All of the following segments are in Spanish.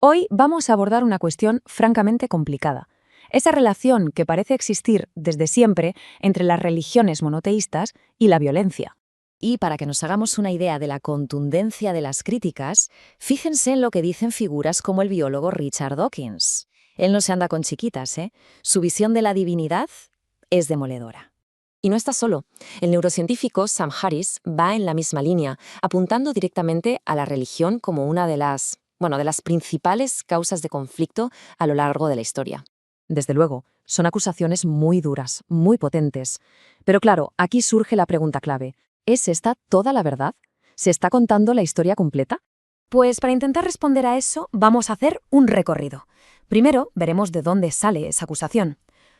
Hoy vamos a abordar una cuestión francamente complicada. Esa relación que parece existir desde siempre entre las religiones monoteístas y la violencia. Y para que nos hagamos una idea de la contundencia de las críticas, fíjense en lo que dicen figuras como el biólogo Richard Dawkins. Él no se anda con chiquitas, ¿eh? Su visión de la divinidad es demoledora. Y no está solo. El neurocientífico Sam Harris va en la misma línea, apuntando directamente a la religión como una de las principales causas de conflicto a lo largo de la historia. Desde luego, son acusaciones muy duras, muy potentes. Pero claro, aquí surge la pregunta clave. ¿Es esta toda la verdad? ¿Se está contando la historia completa? Pues para intentar responder a eso, vamos a hacer un recorrido. Primero, veremos de dónde sale esa acusación.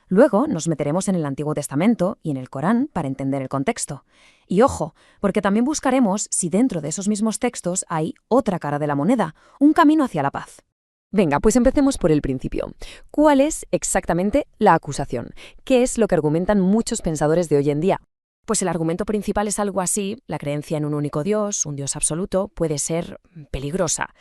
Luego nos meteremos en el Antiguo Testamento y en el Corán para entender el contexto. Y ojo, porque también buscaremos si dentro de esos mismos textos hay otra cara de la moneda, un camino hacia la paz. Venga, pues empecemos por el principio. ¿Cuál es exactamente la acusación? ¿Qué es lo que argumentan muchos pensadores de hoy en día? Pues el argumento principal es algo así: la creencia en un único Dios, un Dios absoluto, puede ser peligrosa.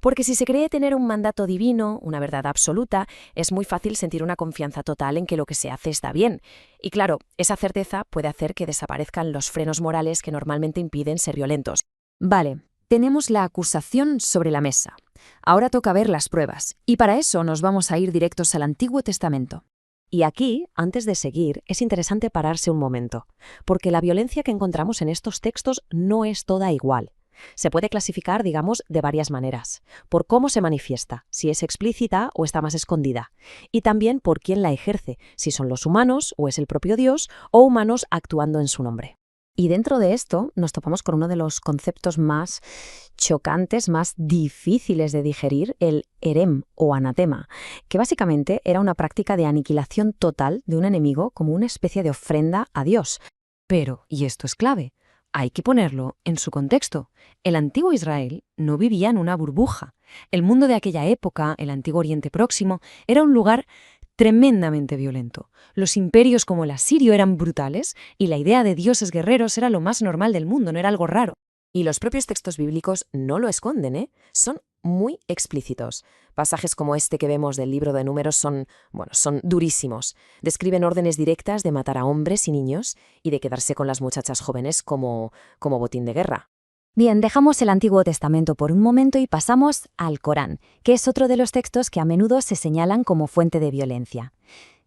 Porque si se cree tener un mandato divino, una verdad absoluta, es muy fácil sentir una confianza total en que lo que se hace está bien. Y claro, esa certeza puede hacer que desaparezcan los frenos morales que normalmente impiden ser violentos. Vale, tenemos la acusación sobre la mesa. Ahora toca ver las pruebas, y para eso nos vamos a ir directos al Antiguo Testamento. Y aquí, antes de seguir, es interesante pararse un momento, porque la violencia que encontramos en estos textos no es toda igual. Se puede clasificar, digamos, de varias maneras: por cómo se manifiesta, si es explícita o está más escondida, y también por quién la ejerce, si son los humanos o es el propio Dios o humanos actuando en su nombre. Y dentro de esto nos topamos con uno de los conceptos más chocantes, más difíciles de digerir, el herem o anatema, que básicamente era una práctica de aniquilación total de un enemigo como una especie de ofrenda a Dios. Pero, y esto es clave, hay que ponerlo en su contexto. El antiguo Israel no vivía en una burbuja. El mundo de aquella época, el antiguo Oriente Próximo, era un lugar tremendamente violento. Los imperios como el asirio eran brutales y la idea de dioses guerreros era lo más normal del mundo, no era algo raro. Y los propios textos bíblicos no lo esconden, ¿eh? Son muy explícitos. Pasajes como este que vemos del libro de Números son durísimos. Describen órdenes directas de matar a hombres y niños y de quedarse con las muchachas jóvenes como botín de guerra. Bien, dejamos el Antiguo Testamento por un momento y pasamos al Corán, que es otro de los textos que a menudo se señalan como fuente de violencia.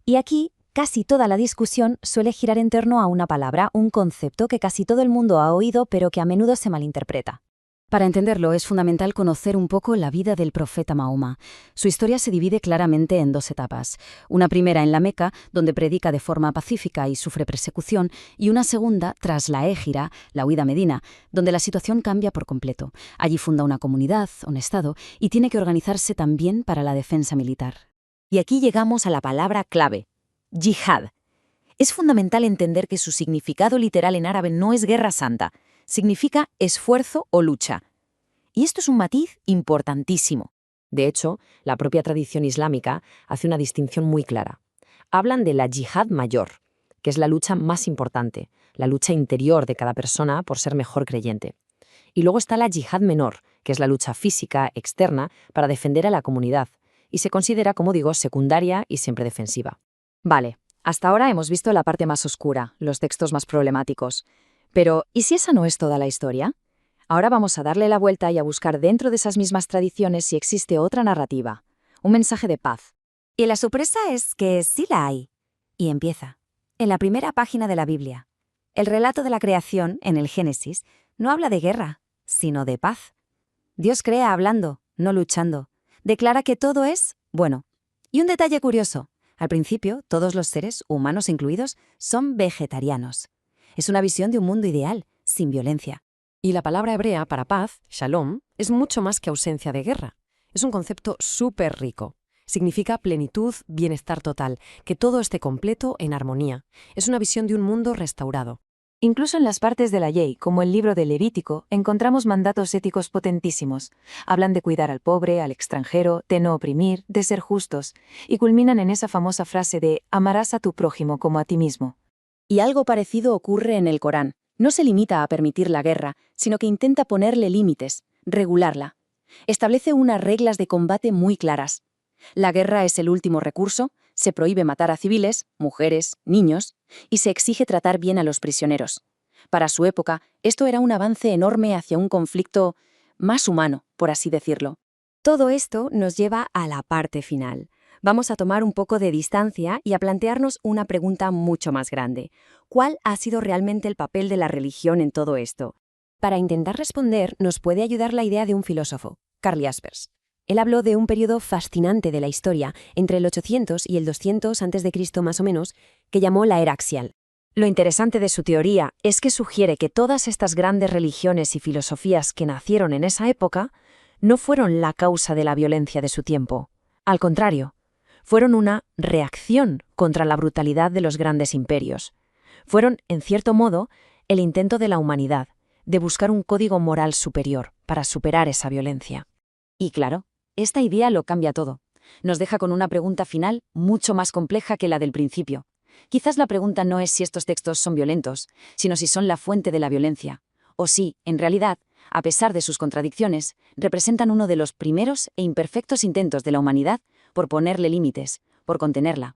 Y aquí, casi toda la discusión suele girar en torno a una palabra, un concepto que casi todo el mundo ha oído pero que a menudo se malinterpreta. Para entenderlo es fundamental conocer un poco la vida del profeta Mahoma. Su historia se divide claramente en dos etapas. Una primera en la Meca, donde predica de forma pacífica y sufre persecución, y una segunda tras la Égira, la huida a Medina, donde la situación cambia por completo. Allí funda una comunidad, un estado, y tiene que organizarse también para la defensa militar. Y aquí llegamos a la palabra clave: yihad. Es fundamental entender que su significado literal en árabe no es guerra santa, significa esfuerzo o lucha. Y esto es un matiz importantísimo. De hecho, la propia tradición islámica hace una distinción muy clara. Hablan de la yihad mayor, que es la lucha más importante, la lucha interior de cada persona por ser mejor creyente. Y luego está la yihad menor, que es la lucha física, externa, para defender a la comunidad, y se considera, como digo, secundaria y siempre defensiva. Vale, hasta ahora hemos visto la parte más oscura, los textos más problemáticos. Pero, ¿y si esa no es toda la historia? Ahora vamos a darle la vuelta y a buscar dentro de esas mismas tradiciones si existe otra narrativa, un mensaje de paz. Y la sorpresa es que sí la hay. Y empieza. En la primera página de la Biblia. El relato de la creación, en el Génesis, no habla de guerra, sino de paz. Dios crea hablando, no luchando. Declara que todo es bueno. Y un detalle curioso: al principio, todos los seres, humanos incluidos, son vegetarianos. Es una visión de un mundo ideal, sin violencia. Y la palabra hebrea para paz, shalom, es mucho más que ausencia de guerra. Es un concepto súper rico. Significa plenitud, bienestar total, que todo esté completo en armonía. Es una visión de un mundo restaurado. Incluso en las partes de la ley, como el libro de Levítico, encontramos mandatos éticos potentísimos. Hablan de cuidar al pobre, al extranjero, de no oprimir, de ser justos, y culminan en esa famosa frase de «amarás a tu prójimo como a ti mismo». Y algo parecido ocurre en el Corán. No se limita a permitir la guerra, sino que intenta ponerle límites, regularla. Establece unas reglas de combate muy claras. La guerra es el último recurso, se prohíbe matar a civiles, mujeres, niños, y se exige tratar bien a los prisioneros. Para su época, esto era un avance enorme hacia un conflicto más humano, por así decirlo. Todo esto nos lleva a la parte final. Vamos a tomar un poco de distancia y a plantearnos una pregunta mucho más grande. ¿Cuál ha sido realmente el papel de la religión en todo esto? Para intentar responder, nos puede ayudar la idea de un filósofo, Karl Jaspers. Él habló de un periodo fascinante de la historia, entre el 800 y el 200 a.C. más o menos, que llamó la era axial. Lo interesante de su teoría es que sugiere que todas estas grandes religiones y filosofías que nacieron en esa época no fueron la causa de la violencia de su tiempo. Al contrario, fueron una reacción contra la brutalidad de los grandes imperios. Fueron, en cierto modo, el intento de la humanidad de buscar un código moral superior para superar esa violencia. Y claro, esta idea lo cambia todo. Nos deja con una pregunta final mucho más compleja que la del principio. Quizás la pregunta no es si estos textos son violentos, sino si son la fuente de la violencia. O si, en realidad, a pesar de sus contradicciones, representan uno de los primeros e imperfectos intentos de la humanidad por ponerle límites, por contenerla.